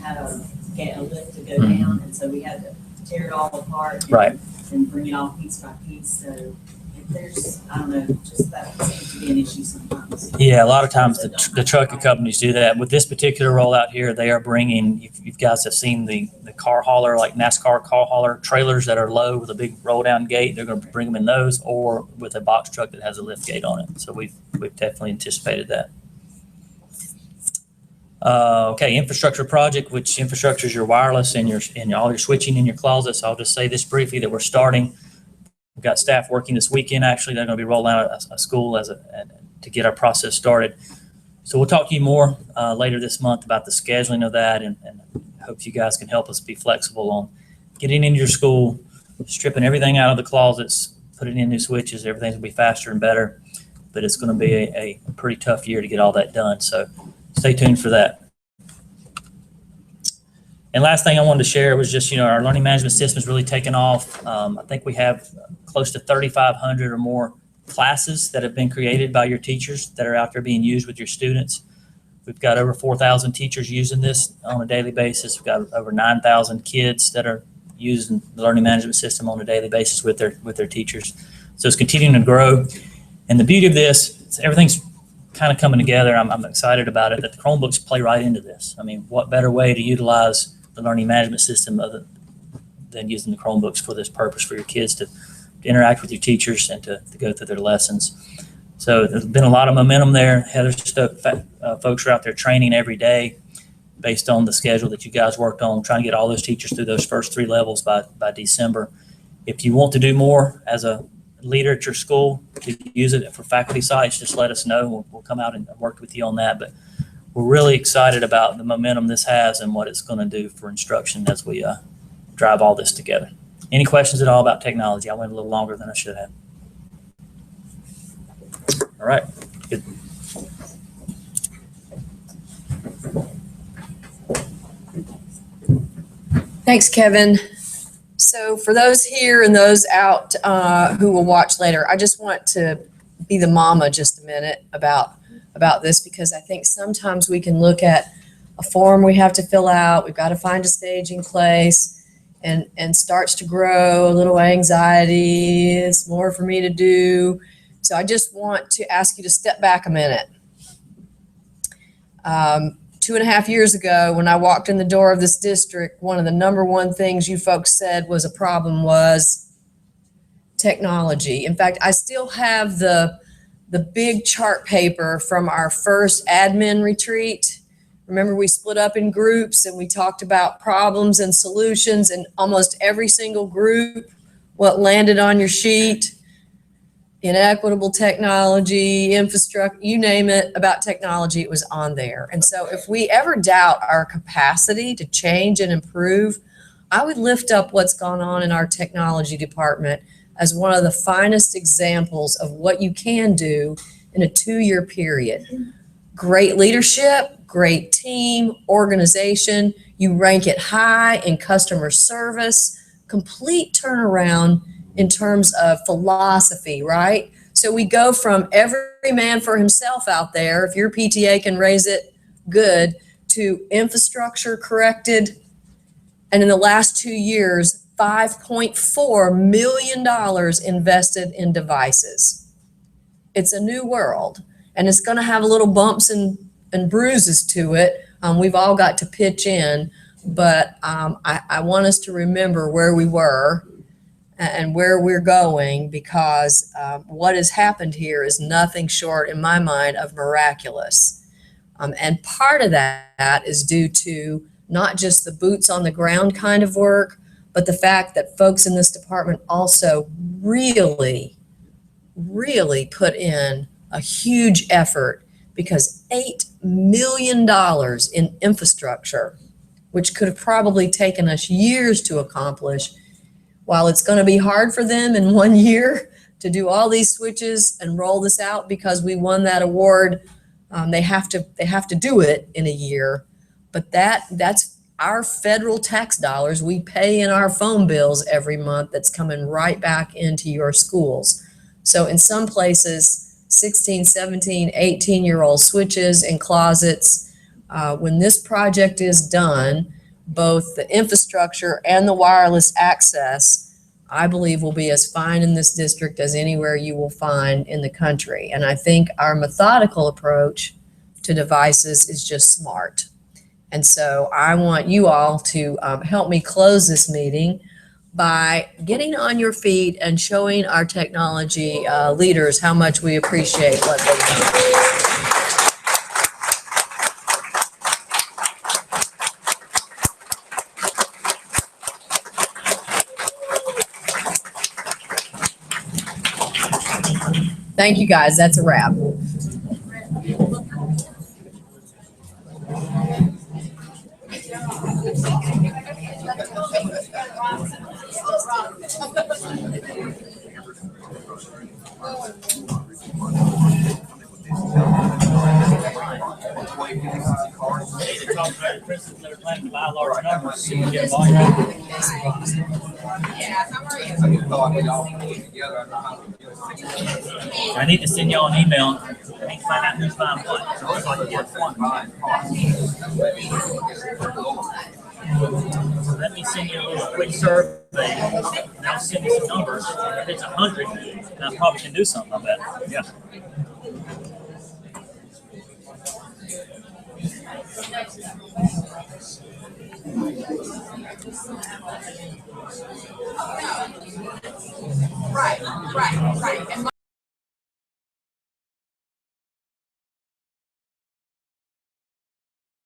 had a lift to go down. And so we had to tear it all apart. Right. And bring it all piece by piece. So if there's, I don't know, just that seems to be an issue sometimes. Yeah, a lot of times the trucking companies do that. With this particular rollout here, they are bringing, if you guys have seen the car hauler, like NASCAR car hauler trailers that are low with a big roll down gate, they're going to bring them in those, or with a box truck that has a lift gate on it. So we've definitely anticipated that. Okay, infrastructure project, which infrastructure is your wireless and all your switching in your closets. I'll just say this briefly that we're starting. We've got staff working this weekend. Actually, they're going to be rolling out a school to get our process started. So we'll talk to you more later this month about the scheduling of that, and hope you guys can help us be flexible on getting into your school, stripping everything out of the closets, putting in new switches. Everything's going to be faster and better, but it's going to be a pretty tough year to get all that done. So stay tuned for that. And last thing I wanted to share was just, our learning management system is really taken off. I think we have close to 3,500 or more classes that have been created by your teachers that are out there being used with your students. We've got over 4,000 teachers using this on a daily basis. We've got over 9,000 kids that are using the learning management system on a daily basis with their teachers. So it's continuing to grow. And the beauty of this, everything's kind of coming together. I'm excited about it, that the Chromebooks play right into this. I mean, what better way to utilize the learning management system than using the Chromebooks for this purpose, for your kids to interact with your teachers and to go through their lessons. So there's been a lot of momentum there. Heather's folks are out there training every day based on the schedule that you guys worked on, trying to get all those teachers through those first 3 levels by December. If you want to do more as a leader at your school to use it for faculty sites, just let us know. We'll come out and work with you on that. But we're really excited about the momentum this has and what it's going to do for instruction as we drive all this together. Any questions at all about technology? I went a little longer than I should have. All right. Good. Thanks, Kevin. So for those here and those out who will watch later, I just want to be the mama just a minute about this, because I think sometimes we can look at a form we have to fill out, we've got to find a staging place, and starts to grow a little anxiety. It's more for me to do. So I just want to ask you to step back a minute. 2.5 years ago, when I walked in the door of this district, one of the number one things you folks said was a problem was technology. In fact, I still have the big chart paper from our first admin retreat. Remember, we split up in groups and we talked about problems and solutions, and almost every single group, what landed on your sheet inequitable technology, infrastructure, you name it about technology, it was on there. And so if we ever doubt our capacity to change and improve, I would lift up what's gone on in our technology department as one of the finest examples of what you can do in a 2-year period. Great leadership, great team, organization. You rank it high in customer service, complete turnaround in terms of philosophy, right? So we go from every man for himself out there, if your PTA can raise it, good, to infrastructure corrected. And in the last 2 years, $5.4 million invested in devices. It's a new world, and it's going to have little bumps and bruises to it. We've all got to pitch in, but I want us to remember where we were and where we're going, because what has happened here is nothing short, in my mind, of miraculous. And part of that is due to not just the boots on the ground kind of work, but the fact that folks in this department also really put in a huge effort, because $8 million in infrastructure, which could have probably taken us years to accomplish, while it's going to be hard for them in 1 year to do all these switches and roll this out because we won that award, they have to do it in a year. But that's our federal tax dollars we pay in our phone bills every month that's coming right back into your schools. So in some places, 16, 17, 18-year-old switches and closets. When this project is done, both the infrastructure and the wireless access, I believe, will be as fine in this district as anywhere you will find in the country. And I think our methodical approach to devices is just smart. And so I want you all to help me close this meeting by getting on your feet and showing our technology leaders how much we appreciate what they do. Thank you, guys. That's a wrap. I need to send y'all an email. I need to find out who's buying what. So it's like get one. Let me send you a little quick survey. And I'll send you some numbers. If it's 100, then I probably can do something, I bet. Yeah. Right. And